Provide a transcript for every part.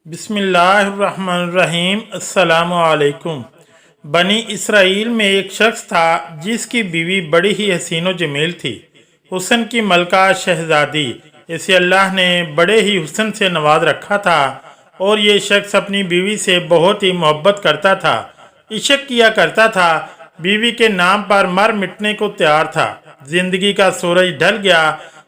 बिस्मिल्लाहिर्रहमानिर्रहीम। अस्सलामु अलैकुम। बनी इसराइल में एक शख्स था जिसकी बीवी बड़ी ही हसीन व जमील थी। हुस्न की मलका शहजादी। इसे अल्लाह ने बड़े ही हुस्न से नवाज रखा था और ये शख्स अपनी बीवी से बहुत ही मोहब्बत करता था, इश्क किया करता था। बीवी के नाम पर मर मिटने को तैयार था। जिंदगी का सूरज ढल गया।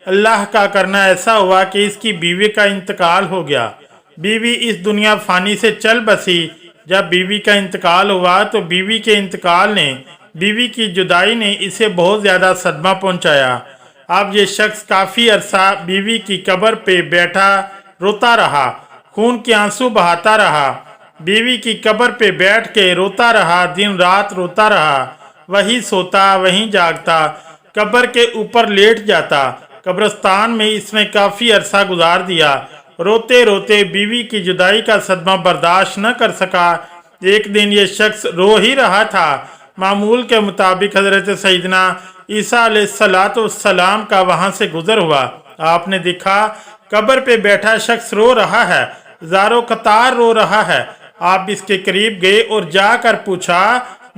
अल्लाह का करना ऐसा हुआ कि इसकी बीवी का इंतकाल हो गया। बीवी इस दुनिया फानी से चल बसी। जब बीवी का इंतकाल हुआ तो बीवी की जुदाई ने इसे बहुत ज़्यादा सदमा पहुंचाया। अब ये शख्स काफ़ी अरसा बीवी की कब्र पे बैठा रोता रहा, खून के आंसू बहाता रहा। बीवी की कब्र पे बैठ के रोता रहा, दिन रात रोता रहा। वही सोता वहीं जागता, कब्र के ऊपर लेट जाता। कब्रिस्तान में इसने काफ़ी अरसा गुजार दिया। रोते रोते बीवी की जुदाई का सदमा बर्दाश्त न कर सका। एक दिन ये शख्स रो ही रहा था। मामूल के मुताबिक हजरत सईदना ईसा अलैहिस्सलाम का वहां से गुजर हुआ। आपने देखा कब्र पे बैठा शख्स रो रहा है, ज़ारो कतार रो रहा है। आप इसके करीब गए और जाकर पूछा,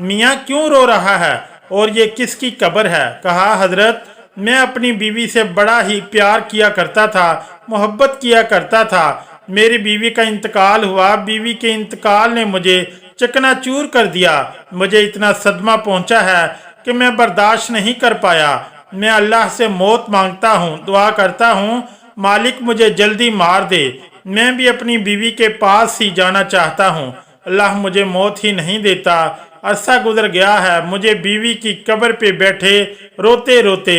मियाँ क्यों रो रहा है और ये किसकी कब्र है? कहा, हजरत मैं अपनी बीवी से बड़ा ही प्यार किया करता था, मोहब्बत किया करता था। मेरी बीवी का इंतकाल हुआ। बीवी के इंतकाल ने मुझे चकनाचूर कर दिया। मुझे इतना सदमा पहुंचा है कि मैं बर्दाश्त नहीं कर पाया। मैं अल्लाह से मौत मांगता हूँ, दुआ करता हूँ, मालिक मुझे जल्दी मार दे। मैं भी अपनी बीवी के पास ही जाना चाहता हूँ। अल्लाह मुझे मौत ही नहीं देता। अरसा गुजर गया है। मुझे बीवी की कब्र पे बैठे रोते रोते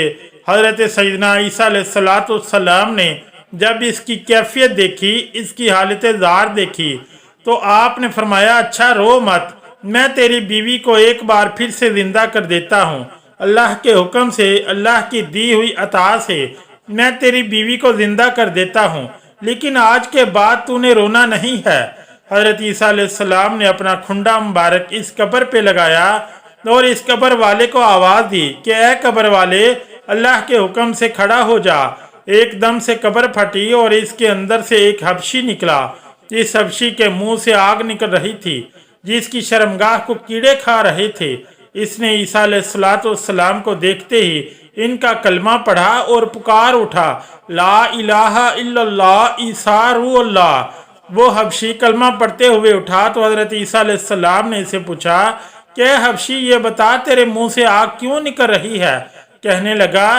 हजरत सईदना ईसा अलैहिस्सलाम ने जब इसकी कैफियत देखी, इसकी हालत ज़ार देखी, तो आपने फरमाया, अच्छा रो मत, मैं तेरी बीवी को एक बार फिर से जिंदा कर देता हूँ। अल्लाह के हुक्म से, अल्लाह की दी हुई अता से मैं तेरी बीवी को जिंदा कर देता हूँ, लेकिन आज के बाद तूने रोना नहीं है। हजरत ईसा अलैहिस्सलाम ने अपना खुंडा मुबारक इस कब्र पे लगाया और इस कब्र वाले को आवाज़ दी कि ऐ कब्र वाले, अल्लाह के हुक्म से खड़ा हो जा। एकदम से कब्र फटी और इसके अंदर से एक हबशी निकला। इस हबशी के मुंह से आग निकल रही थी, जिसकी शर्मगाह को कीड़े खा रहे थे। इसने ईसा अलैहिस्सलाम को देखते ही इनका कलमा पढ़ा और पुकार उठा, ला इलाहा इल्लल्लाह ईसा रूहुल्लाह। वो हबशी कलमा पढ़ते हुए उठा तो हजरत ईसा अलैहिस्सलाम ने इसे पूछा, क्या हबशी ये बता तेरे मुंह से आग क्यों निकल रही है? कहने लगा,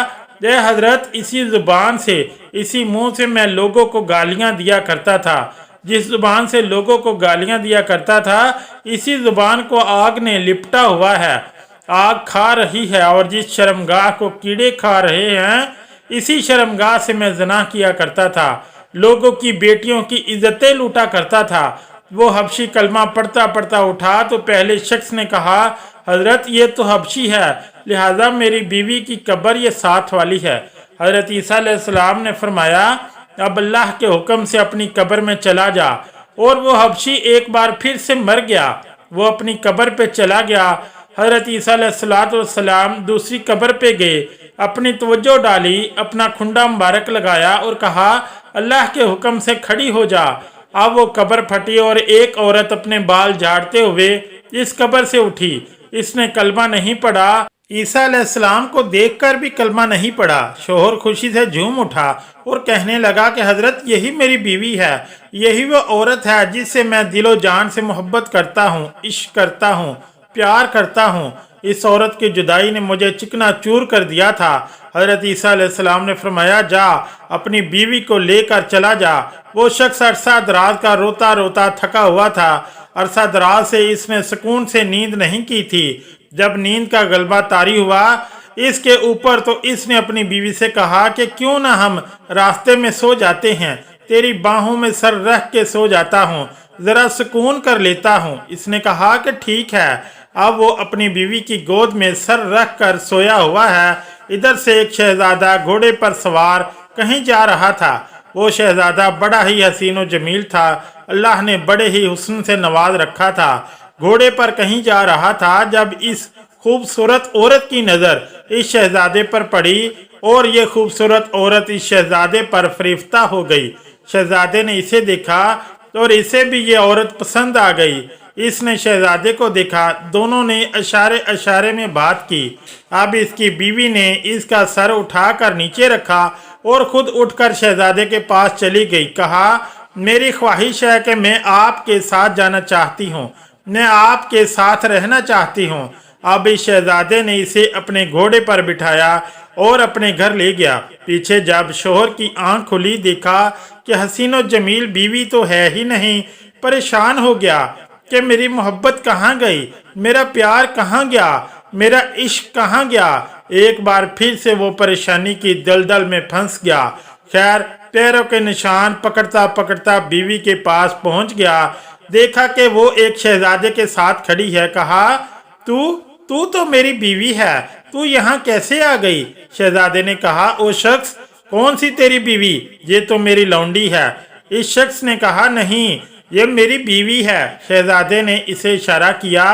जय हजरत, इसी जुबान से, इसी मुंह से मैं लोगों को गालियां दिया करता था। जिस जुबान से लोगों को गालियां दिया करता था, इसी जुबान को आग ने लिपटा हुआ है, आग खा रही है। और जिस शर्मगाह को कीड़े खा रहे हैं, इसी शर्मगाह से मैं ज़िना किया करता था, लोगों की बेटियों की इज्जतें लूटा करता था। वो हबशी कलमा पढ़ता पढ़ता उठा तो पहले शख्स ने कहा, हजरत ये तो हबशी है, लिहाजा मेरी बीवी की कब्र ये साथ वाली है। हजरत ईसा अलैहिस्सलाम ने फरमाया, अब अल्लाह के हुक्म से अपनी कब्र में चला जा। और वो हबशी एक बार फिर से मर गया। वो अपनी कब्र पे चला गया। हजरत ईसा अलैहिस्सलाम दूसरी कब्र पे गए, अपनी तवज्जो डाली, अपना खुंडा मुबारक लगाया और कहा, अल्लाह के हुक्म से खड़ी हो जा। अब वो कब्र फटी और एक औरत अपने बाल झाड़ते हुए इस कब्र से उठी। इसने कलमा नहीं पढ़ा। ईसा अलैहिस्सलाम को देखकर भी कलमा नहीं पढ़ा। शोहर खुशी से झूम उठा और कहने लगा कि हजरत यही मेरी बीवी है, यही वो औरत है जिससे मैं दिलो जान से मोहब्बत करता हूँ, इश्क करता हूँ, प्यार करता हूँ। इस औरत की जुदाई ने मुझे चिकना चूर कर दिया था। हजरत ईसा अलैहिस्सलाम ने फरमाया, जा अपनी बीवी को लेकर चला जा। वो शख्स अरसा दराज का रोता रोता थका हुआ था। अरसा दराज से इसने सुकून से नींद नहीं की थी। जब नींद का गलबा तारी हुआ इसके ऊपर तो इसने अपनी बीवी से कहा कि क्यों ना हम रास्ते में सो जाते हैं, तेरी बाहों में सर रख के सो जाता हूँ, जरा सुकून कर लेता हूँ। इसने कहा कि ठीक है। अब वो अपनी बीवी की गोद में सर रख कर सोया हुआ है। इधर से एक शहजादा घोड़े पर सवार कहीं जा रहा था। वो शहजादा बड़ा ही हसीन व जमील था। अल्लाह ने बड़े ही हुस्न से नवाज रखा था। घोड़े पर कहीं जा रहा था। जब इस खूबसूरत औरत की नज़र इस शहजादे पर पड़ी और ये खूबसूरत औरत इस शहजादे पर फरिश्ता हो गई। शहजादे ने इसे देखा और इसे भी ये औरत पसंद आ गई। इसने शहजादे को देखा, दोनों ने इशारे इशारे में बात की। अब इसकी बीवी ने इसका सर उठाकर नीचे रखा और खुद उठकर शहजादे के पास चली गई। कहा, मेरी ख्वाहिश है कि मैं आपके साथ जाना चाहती हूँ, मैं आपके साथ रहना चाहती हूँ। अब इस शहजादे ने इसे अपने घोड़े पर बिठाया और अपने घर ले गया। पीछे जब शोहर की आंख खुली, देखा कि हसीनो जमील बीवी तो है ही नहीं। परेशान हो गया कि मेरी मोहब्बत कहाँ गई, मेरा प्यार कहाँ गया, मेरा इश्क कहाँ गया। एक बार फिर से वो परेशानी की दलदल में फंस गया। खैर, पैरों के निशान पकड़ता पकड़ता बीवी के पास पहुंच गया। देखा कि वो एक शहजादे के साथ खड़ी है। कहा, तू तो मेरी बीवी है, तू यहाँ कैसे आ गई? शहजादे ने कहा, ओ शख्स, कौन सी तेरी बीवी? ये तो मेरी लौंडी है। इस शख्स ने कहा, नहीं, ये मेरी बीवी है। शहजादे ने इसे इशारा किया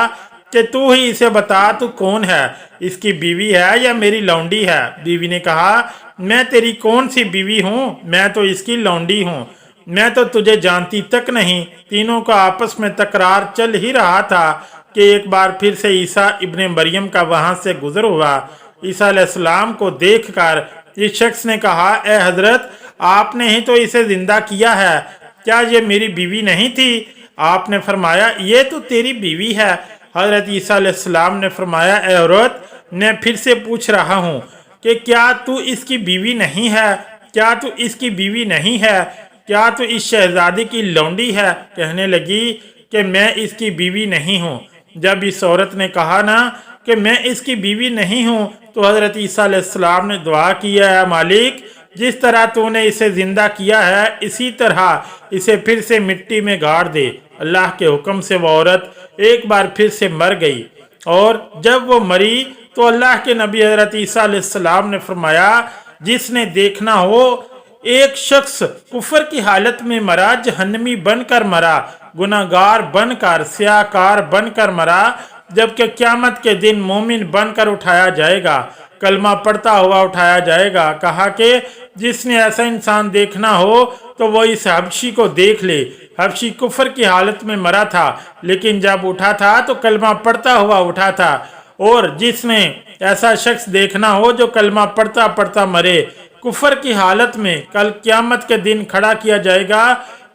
कि तू ही इसे बता, तू कौन है, इसकी बीवी है या मेरी लौंडी है? बीवी ने कहा, मैं तेरी कौन सी बीवी हूँ, मैं तो इसकी लौंडी हूँ, मैं तो तुझे जानती तक नहीं। तीनों का आपस में तकरार चल ही रहा था कि एक बार फिर से ईसा इब्ने मरियम का वहां से गुजर हुआ। ईसा अलैहिस्सलाम को देखकर इस शख्स ने कहा, ए हजरत, आपने ही तो इसे जिंदा किया है, क्या ये मेरी बीवी नहीं थी? आपने फरमाया, ये तो तेरी बीवी है। हजरत ईसा अलैहिस्सलाम ने फरमाया, ए औरत, मैं फिर से पूछ रहा हूँ कि क्या तू इसकी बीवी नहीं है? क्या तू इसकी बीवी नहीं है? क्या तू इस शहजादी की लौंडी है? कहने लगी कि मैं इसकी बीवी नहीं हूँ। जब इस औरत ने कहा ना कि मैं इसकी बीवी नहीं हूँ, तो हजरत ईसा अलैहिस्सलाम ने दुआ किया, है मालिक, जिस तरह तूने इसे जिंदा किया है, इसी तरह इसे फिर से मिट्टी में गाड़ दे। अल्लाह के हुक्म से वो औरत एक बार फिर से मर गई। और जब वो मरी तो अल्लाह के नबी हजरत ईसा अलैहिस्सलाम ने फरमाया, जिसने देखना हो एक शख्स कुफर की हालत में मरा, जहन्नमी बनकर मरा, गुनाहगार बनकर, स्याहकार बनकर मरा, जबकि क़यामत के दिन मोमिन बनकर उठाया जाएगा, कलमा पढ़ता हुआ उठाया जाएगा। कहा कि जिसने ऐसा इंसान देखना हो तो वो इस हबशी को देख ले। हबशी कुफर की हालत में मरा था, लेकिन जब उठा था तो कलमा पढ़ता हुआ उठा था। और जिसने ऐसा शख्स देखना हो जो कलमा पढ़ता पढ़ता मरे, कुफर की हालत में, कल क़यामत के दिन खड़ा किया जाएगा,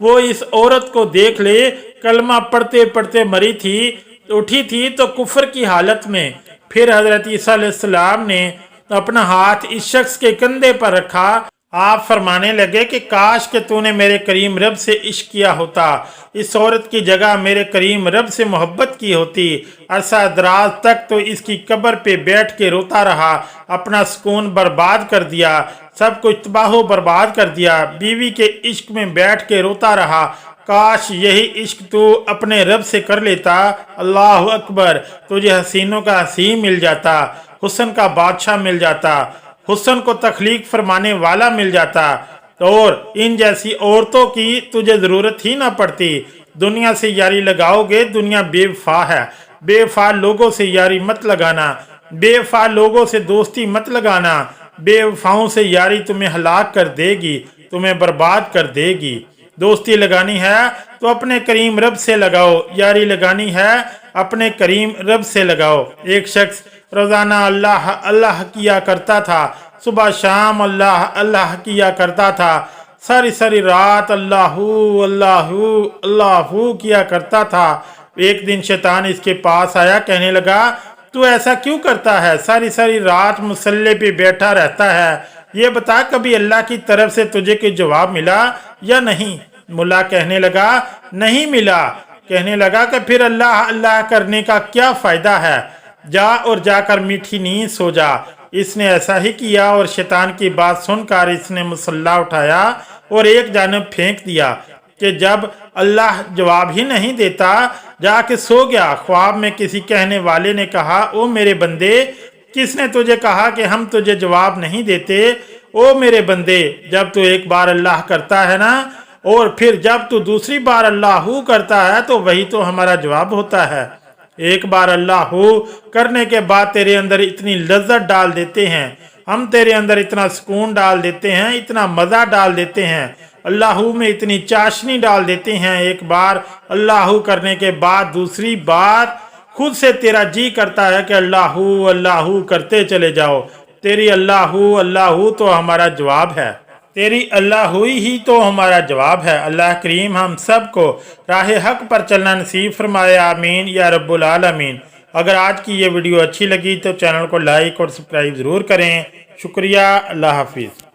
वो इस औरत को देख ले, कलमा पढ़ते पढ़ते मरी थी, उठी थी तो कुफर की हालत में। फिर हजरत ईसा अलैहिस्सलाम ने अपना हाथ इस शख्स के कंधे पर रखा। आप फरमाने लगे कि काश के तूने मेरे करीम रब से इश्क किया होता, इस औरत की जगह मेरे करीम रब से मोहब्बत की होती। अरसा दराज तक तो इसकी कब्र पे बैठ के रोता रहा, अपना सुकून बर्बाद कर दिया, सब कुछ तबाह बर्बाद कर दिया, बीवी के इश्क में बैठ के रोता रहा। काश यही इश्क तू अपने रब से कर लेता। अल्लाह अकबर, तुझे हसीनों का हसीन मिल जाता, हुस्न का बादशाह मिल जाता, हुस्न को तख्लीक फरमाने वाला मिल जाता, और इन जैसी औरतों की तुझे ज़रूरत ही ना पड़ती। दुनिया से यारी लगाओगे, दुनिया बेवफा है, बेवफा लोगों से यारी मत लगाना, बेवफा लोगों से दोस्ती मत लगाना, बेवफाओं से यारी तुम्हें हलाक कर देगी, तुम्हें बर्बाद कर देगी। दोस्ती लगानी है तो अपने करीम रब से लगाओ, यारी लगानी है अपने करीम रब से लगाओ। एक शख्स रोज़ाना अल्लाह अल्लाह किया करता था, सुबह शाम अल्लाह अल्लाह किया करता था, सारी सारी रात अल्लाहू अल्लाहू अल्लाहू किया करता था। एक दिन शैतान इसके पास आया, कहने लगा, तू ऐसा क्यों करता है, सारी सारी रात मुसल्ले पे बैठा रहता है, ये बता कभी अल्लाह की तरफ से तुझे कोई जवाब मिला या नहीं? मुल्ला कहने लगा, नहीं मिला। कहने लगा कि फिर अल्लाह अल्लाह करने का क्या फ़ायदा है, जा और जाकर मीठी नींद सो जा। इसने ऐसा ही किया और शैतान की बात सुनकर इसने मुसल्ला उठाया और एक जानब फेंक दिया कि जब अल्लाह जवाब ही नहीं देता, जाके सो गया। ख्वाब में किसी कहने वाले ने कहा, ओ मेरे बंदे, किसने तुझे कहा कि हम तुझे जवाब नहीं देते? ओ मेरे बंदे, जब तू एक बार अल्लाह करता है ना, और फिर जब तू दूसरी बार अल्लाहू करता है, तो वही तो हमारा जवाब होता है। एक बार अल्लाहू करने के बाद तेरे अंदर इतनी लज्जत डाल देते हैं, हम तेरे अंदर इतना सुकून डाल देते हैं, इतना मज़ा डाल देते हैं, अल्लाह में इतनी चाशनी डाल देते हैं, एक बार अल्लाह करने के बाद दूसरी बार खुद से तेरा जी करता है कि अल्लाह अल्लाह करते चले जाओ। तेरी अल्लाह अल्लाह तो हमारा जवाब है, तेरी अल्लाह ही तो हमारा जवाब है। अल्लाह करीम हम सब को राह हक पर चलना नसीब फरमाए, आमीन या रब्बुल आलमीन। अगर आज की ये वीडियो अच्छी लगी तो चैनल को लाइक और सब्सक्राइब ज़रूर करें। शुक्रिया। अल्लाह हाफिज़।